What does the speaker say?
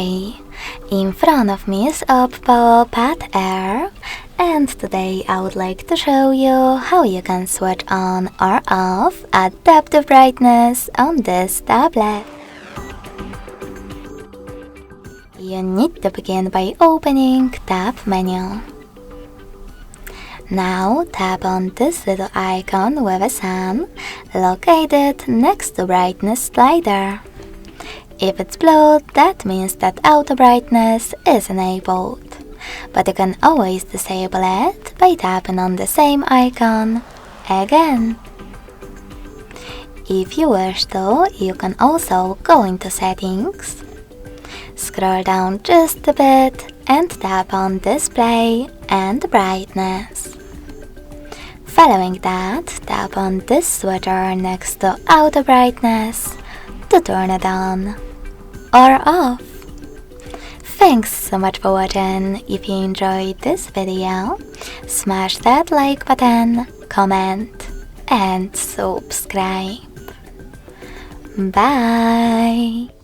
Hi! In front of me is Oppo Pad Air, and today I would like to show you how you can switch on or off adaptive brightness on this tablet. You need to begin by opening Tab menu. Now tap on this little icon with a sun located next to brightness slider. If it's blue, that means that auto brightness is enabled, but you can always disable it by tapping on the same icon again. If you wish to, you can also go into settings, scroll down just a bit and tap on display and brightness. Following that, tap on this switcher next to auto brightness to turn it on or off. Thanks so much for watching. If you enjoyed this video, smash that like button, comment and subscribe. Bye!